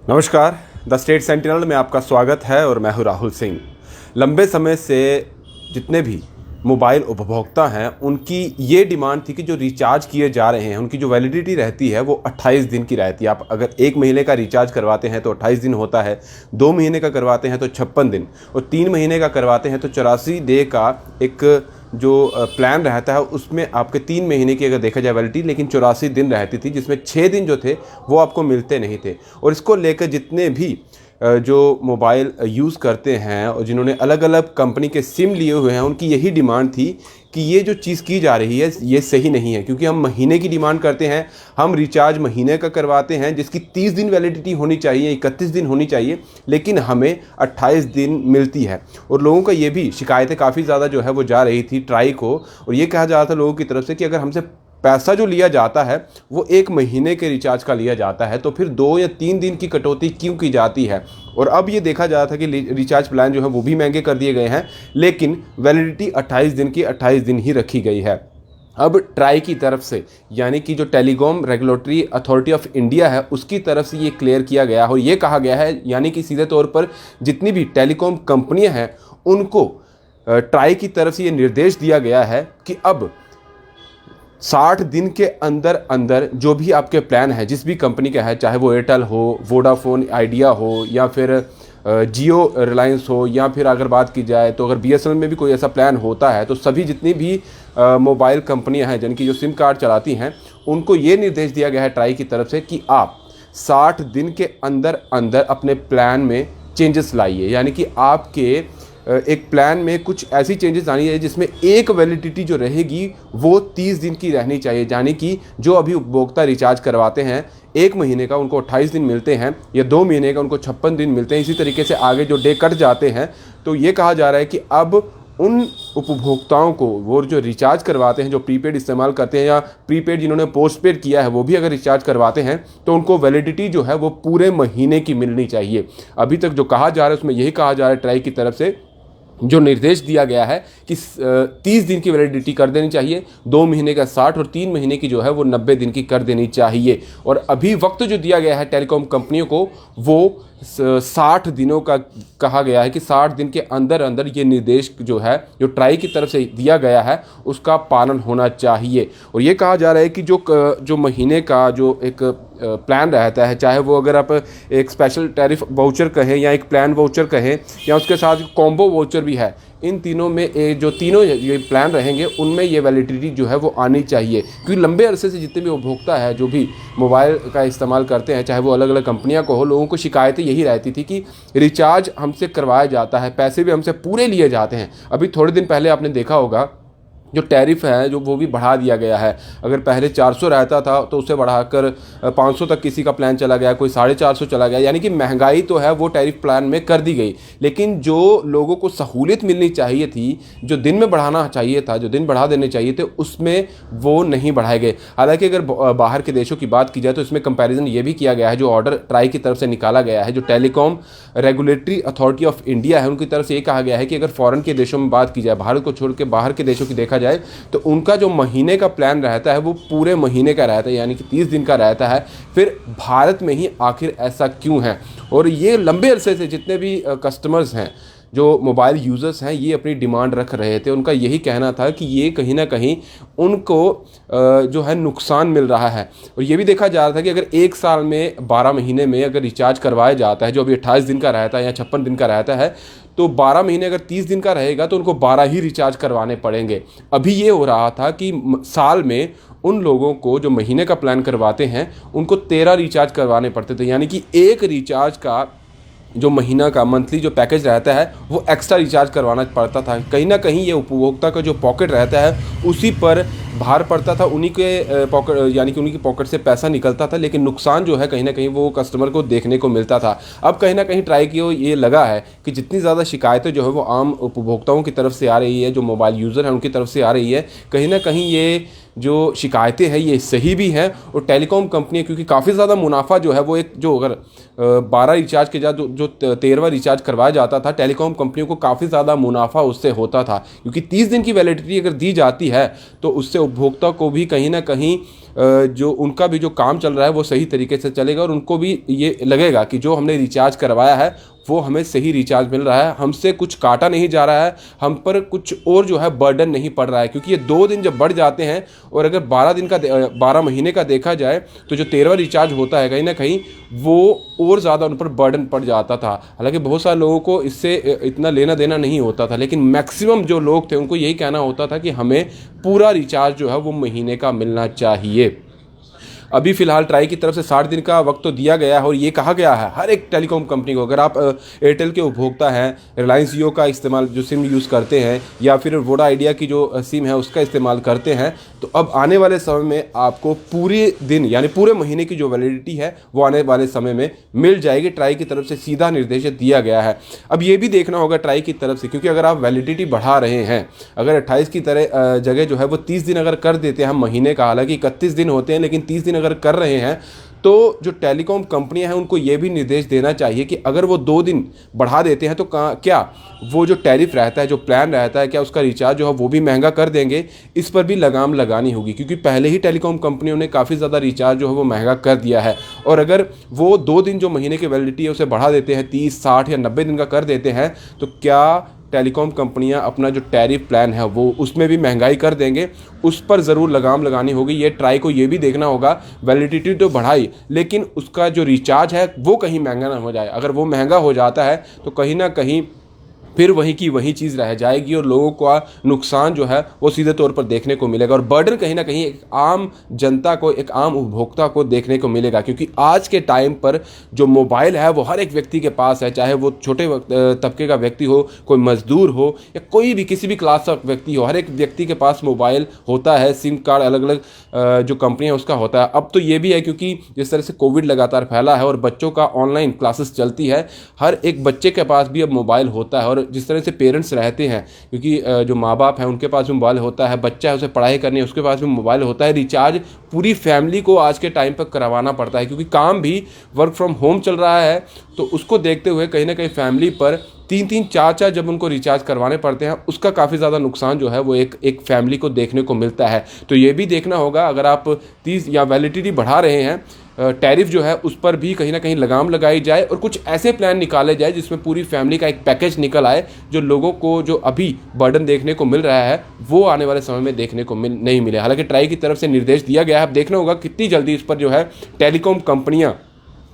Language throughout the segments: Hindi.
नमस्कार। द स्टेट सेंटिनल में आपका स्वागत है और मैं हूं राहुल सिंह। लंबे समय से जितने भी मोबाइल उपभोक्ता हैं उनकी ये डिमांड थी कि जो रिचार्ज किए जा रहे हैं उनकी जो वैलिडिटी रहती है वो 28 दिन की रहती है। आप अगर 1 महीने का रिचार्ज करवाते हैं तो 28 दिन होता है, 2 महीने का करवाते हैं तो 56 दिन और 3 महीने का करवाते हैं तो 84 डे का एक जो प्लान रहता है उसमें आपके 3 महीने की अगर देखा जाए वैलिडिटी, लेकिन 84 दिन रहती थी जिसमें 6 दिन जो थे वो आपको मिलते नहीं थे। और इसको लेकर जितने भी जो मोबाइल यूज़ करते हैं और जिन्होंने अलग अलग कंपनी के सिम लिए हुए हैं उनकी यही डिमांड थी कि ये जो चीज़ की जा रही है ये सही नहीं है, क्योंकि हम महीने की डिमांड करते हैं, हम रिचार्ज महीने का करवाते हैं जिसकी 30 दिन वैलिडिटी होनी चाहिए, 31 दिन होनी चाहिए, लेकिन हमें 28 दिन मिलती है। और लोगों का ये भी शिकायतें काफ़ी ज़्यादा जो है वो जा रही थी ट्राई को, और ये कहा जा रहा था लोगों की तरफ से कि अगर हमसे पैसा जो लिया जाता है वो 1 महीने के रिचार्ज का लिया जाता है तो फिर 2 या 3 दिन की कटौती क्यों की जाती है। और अब ये देखा जा रहा था कि रिचार्ज प्लान जो है वो भी महंगे कर दिए गए हैं, लेकिन वैलिडिटी 28 दिन की 28 दिन ही रखी गई है। अब ट्राई की तरफ से, यानी कि जो telecom regulatory authority of India है उसकी तरफ से ये क्लियर किया गया और ये कहा गया है, यानी कि सीधे तौर पर जितनी भी टेलीकॉम कंपनियां हैं उनको ट्राई की तरफ से ये निर्देश दिया गया है कि अब 60 दिन के अंदर अंदर जो भी आपके प्लान है जिस भी कंपनी का है, चाहे वो एयरटेल हो, वोडाफोन आइडिया हो या फिर जियो रिलायंस हो, या फिर अगर बात की जाए तो अगर बीएसएनएल में भी कोई ऐसा प्लान होता है तो सभी जितनी भी मोबाइल कंपनियां हैं जिनकी जो सिम कार्ड चलाती हैं उनको ये निर्देश दिया गया है ट्राई की तरफ से कि आप 60 दिन के अंदर अंदर अपने प्लान में चेंजेस लाइए। यानी कि आपके एक प्लान में कुछ ऐसी चेंजेस आनी है जिसमें एक वैलिडिटी जो रहेगी वो 30 दिन की रहनी चाहिए। यानी कि जो अभी उपभोक्ता रिचार्ज करवाते हैं 1 महीने का उनको 28 दिन मिलते हैं या 2 महीने का उनको 56 दिन मिलते हैं। इसी तरीके से आगे जो डे कट जाते हैं तो ये कहा जा रहा है कि अब उन उपभोक्ताओं को, वो जो रिचार्ज करवाते हैं, जो प्रीपेड इस्तेमाल करते हैं या प्रीपेड जिन्होंने पोस्टपेड किया है वो भी अगर रिचार्ज करवाते हैं तो उनको वैलिडिटी जो है वो पूरे महीने की मिलनी चाहिए। अभी तक जो कहा जा रहा है उसमें यही कहा जा रहा है ट्राई की तरफ से, जो निर्देश दिया गया है कि 30 दिन की वैलिडिटी कर देनी चाहिए, 2 महीने का 60 और 3 महीने की जो है वो 90 दिन की कर देनी चाहिए। और अभी वक्त जो दिया गया है टेलीकॉम कंपनियों को वो 60 दिनों का कहा गया है कि 60 दिन के अंदर अंदर ये निर्देश जो है जो ट्राई की तरफ से दिया गया है उसका पालन होना चाहिए। और ये कहा जा रहा है कि जो महीने का जो एक प्लान रहता है, चाहे वो अगर आप एक स्पेशल टैरिफ वाउचर कहें या एक प्लान वाउचर कहें या उसके साथ कॉम्बो वाउचर भी है, इन तीनों में जो तीनों ये प्लान रहेंगे उनमें ये वैलिडिटी जो है वो आनी चाहिए। क्योंकि लंबे अरसे से जितने भी उपभोक्ता है जो भी मोबाइल का इस्तेमाल करते हैं, चाहे वो अलग अलग कंपनियां को हो, लोगों को शिकायतें यही रहती थी कि रिचार्ज हमसे करवाया जाता है, पैसे भी हमसे पूरे लिए जाते हैं। अभी थोड़े दिन पहले आपने देखा होगा जो टैरिफ है जो वो भी बढ़ा दिया गया है। अगर पहले 400 रहता था तो उसे बढ़ाकर 500 तक किसी का प्लान चला गया, कोई 450 चला गया। यानी कि महंगाई तो है वो टैरिफ प्लान में कर दी गई, लेकिन जो लोगों को सहूलियत मिलनी चाहिए थी, जो दिन में बढ़ाना चाहिए था, जो दिन बढ़ा देने चाहिए थे, उसमें वो नहीं बढ़ाए गए। हालांकि अगर बाहर के देशों की बात की जाए तो इसमें कंपैरिजन ये भी किया गया है, जो ऑर्डर ट्राई की तरफ से निकाला गया है, जो telecom regulatory authority of India है उनकी तरफ से ये कहा गया है कि अगर फॉरेन के देशों में बात की जाए, भारत को छोड़ के बाहर के देशों की देखा जाए तो उनका जो महीने का प्लान रहता है वो पूरे महीने का रहता है, यानी कि 30 दिन का रहता है। फिर भारत में ही आखिर ऐसा क्यों है? और ये लंबे अरसे से जितने भी कस्टमर्स हैं, जो मोबाइल यूज़र्स हैं, ये अपनी डिमांड रख रहे थे। उनका यही कहना था कि ये कहीं ना कहीं उनको जो है नुकसान मिल रहा है। और ये भी देखा जा रहा था कि अगर 1 साल में 12 महीने में अगर रिचार्ज करवाया जाता है, जो अभी 28 दिन का रहता है या 56 दिन का रहता है, तो 12 महीने अगर 30 दिन का रहेगा तो उनको 12 ही रिचार्ज करवाने पड़ेंगे। अभी ये हो रहा था कि साल में उन लोगों को जो महीने का प्लान करवाते हैं उनको 13 रिचार्ज करवाने पड़ते थे। यानी कि एक रिचार्ज का जो महीना का मंथली जो पैकेज रहता है वो एक्स्ट्रा रिचार्ज करवाना पड़ता था। कहीं ना कहीं ये उपभोक्ता का जो पॉकेट रहता है उसी पर भार पड़ता था, उन्हीं के पॉकेट, यानी कि उन्हीं की पॉकेट से पैसा निकलता था, लेकिन नुकसान जो है कहीं ना कहीं वो कस्टमर को देखने को मिलता था। अब कहीं ना कहीं ट्राई की ये लगा है कि जितनी ज़्यादा शिकायतें जो है वो आम उपभोक्ताओं की तरफ से आ रही है, जो मोबाइल यूज़र हैं उनकी तरफ से आ रही है, कहीं ना कहीं ये जो शिकायतें हैं ये सही भी हैं, और टेलीकॉम कंपनी क्योंकि काफ़ी ज़्यादा मुनाफा जो है वो एक जो अगर 12 रिचार्ज के बाद जो 13वां रिचार्ज करवाया जाता था, टेलीकॉम कंपनियों को काफ़ी ज़्यादा मुनाफा उससे होता था, क्योंकि 30 दिन की वैलिडिटी अगर दी जाती है तो उससे उपभोक्ता को भी कहीं ना कहीं जो उनका भी जो काम चल रहा है वो सही तरीके से चलेगा, और उनको भी ये लगेगा कि जो हमने रिचार्ज करवाया है वो हमें सही रिचार्ज मिल रहा है, हमसे कुछ काटा नहीं जा रहा है, हम पर कुछ और जो है बर्डन नहीं पड़ रहा है। क्योंकि ये 2 दिन जब बढ़ जाते हैं, और अगर 12 महीने का देखा जाए तो जो 13वां रिचार्ज होता है कहीं ना कहीं वो और ज़्यादा उन पर बर्डन पड़ जाता था। हालांकि बहुत सारे लोगों को इससे इतना लेना देना नहीं होता था, लेकिन मैक्सिमम जो लोग थे उनको यही कहना होता था कि हमें पूरा रिचार्ज जो है वो महीने का मिलना चाहिए। अभी फ़िलहाल ट्राई की तरफ से 60 दिन का वक्त तो दिया गया है, और ये कहा गया है हर एक टेलीकॉम कंपनी को, अगर आप एयरटेल के उपभोक्ता हैं, रिलायंस जियो का इस्तेमाल जो सिम यूज़ करते हैं, या फिर वोडा आइडिया की जो सिम है उसका इस्तेमाल करते हैं, तो अब आने वाले समय में आपको पूरे दिन यानी पूरे महीने की जो वैलिडिटी है वो आने वाले समय में मिल जाएगी। ट्राई की तरफ से सीधा निर्देश दिया गया है। अब ये भी देखना होगा ट्राई की तरफ से, क्योंकि अगर आप वैलिडिटी बढ़ा रहे हैं, अगर 28 की तरह जगह जो है वो 30 दिन अगर कर देते हैं हम महीने का, हालांकि 31 दिन होते हैं लेकिन 30 दिन अगर कर रहे हैं, तो जो टेलीकॉम कंपनियां हैं उनको ये भी निर्देश देना चाहिए कि अगर वो 2 दिन बढ़ा देते हैं तो क्या वो जो टैरिफ रहता है, जो प्लान रहता है, क्या उसका रिचार्ज जो है वो भी महंगा कर देंगे। इस पर भी लगाम लगानी होगी, क्योंकि पहले ही टेलीकॉम कंपनियों ने काफ़ी ज़्यादा रिचार्ज जो है वो महंगा कर दिया है, और अगर वो 2 दिन जो महीने की वैलिडिटी है उसे बढ़ा देते हैं, 30, 60 या 90 दिन का कर देते हैं, तो क्या टेलीकॉम कंपनियां अपना जो टैरिफ प्लान है वो उसमें भी महंगाई कर देंगे। उस पर ज़रूर लगाम लगानी होगी। ये ट्राई को ये भी देखना होगा, वैलिडिटी तो बढ़ाई लेकिन उसका जो रिचार्ज है वो कहीं महंगा ना हो जाए। अगर वो महंगा हो जाता है तो कहीं ना कहीं फिर वहीं की वही चीज़ रह जाएगी, और लोगों का नुकसान जो है वो सीधे तौर पर देखने को मिलेगा, और बर्डन कहीं ना कहीं एक आम जनता को, एक आम उपभोक्ता को देखने को मिलेगा। क्योंकि आज के टाइम पर जो मोबाइल है वो हर एक व्यक्ति के पास है, चाहे वो छोटे तबके का व्यक्ति हो, कोई मजदूर हो, या कोई भी किसी भी क्लास का व्यक्ति हो, हर एक व्यक्ति के पास मोबाइल होता है। सिम कार्ड अलग अलग जो कंपनी है उसका होता है। अब तो ये भी है क्योंकि जिस तरह से कोविड लगातार फैला है और बच्चों का ऑनलाइन क्लासेस चलती है, हर एक बच्चे के पास भी अब मोबाइल होता है, और जिस तरह से पेरेंट्स रहते हैं, क्योंकि जो माँ बाप हैं उनके पास भी मोबाइल होता है, बच्चा है उसे पढ़ाई करनी है उसके पास भी मोबाइल होता है। रिचार्ज पूरी फैमिली को आज के टाइम पर करवाना पड़ता है, क्योंकि काम भी वर्क फ्रॉम होम चल रहा है, तो उसको देखते हुए कहीं ना कहीं फैमिली पर 3-3, 4-4 जब उनको रिचार्ज करवाने पड़ते हैं, उसका काफ़ी ज़्यादा नुकसान जो है वो एक फैमिली को देखने को मिलता है। तो ये भी देखना होगा, अगर आप 30 या वैलिडिटी बढ़ा रहे हैं, टैरिफ जो है उस पर भी कहीं ना कहीं लगाम लगाई जाए, और कुछ ऐसे प्लान निकाले जाए जिसमें पूरी फैमिली का एक पैकेज निकल आए, जो लोगों को जो अभी बर्डन देखने को मिल रहा है वो आने वाले समय में देखने को नहीं मिले। हालांकि ट्राई की तरफ से निर्देश दिया गया है, अब देखना होगा कितनी जल्दी इस पर जो है टेलीकॉम कंपनियां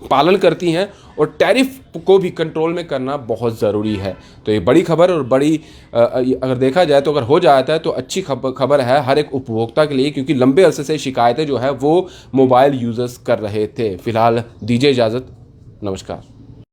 पालन करती हैं, और टैरिफ को भी कंट्रोल में करना बहुत ज़रूरी है। तो ये बड़ी खबर, और बड़ी अगर देखा जाए तो अगर हो जाता है तो अच्छी खबर है हर एक उपभोक्ता के लिए, क्योंकि लंबे अरसे से शिकायतें जो है वो मोबाइल यूज़र्स कर रहे थे। फिलहाल दीजिए इजाज़त, नमस्कार।